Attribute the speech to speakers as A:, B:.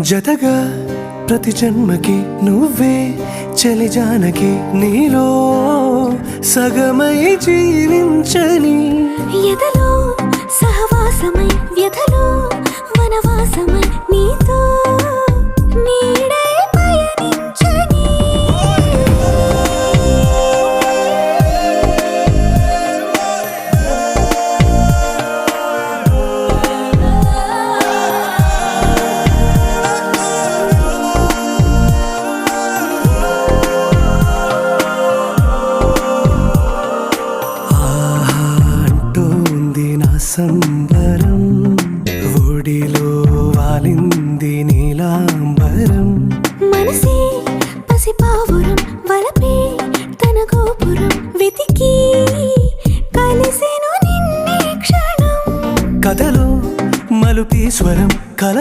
A: జతగా ప్రతి జన్మకి నువ్వే చలి జానకి నీలో సగమై జీవించని
B: ఎదలో సహవాసమై వ్యధలో వనవాసమై నీతో నీడై పయనించని
A: సంబరం ఒడిలో వాలింది నీలాంబరం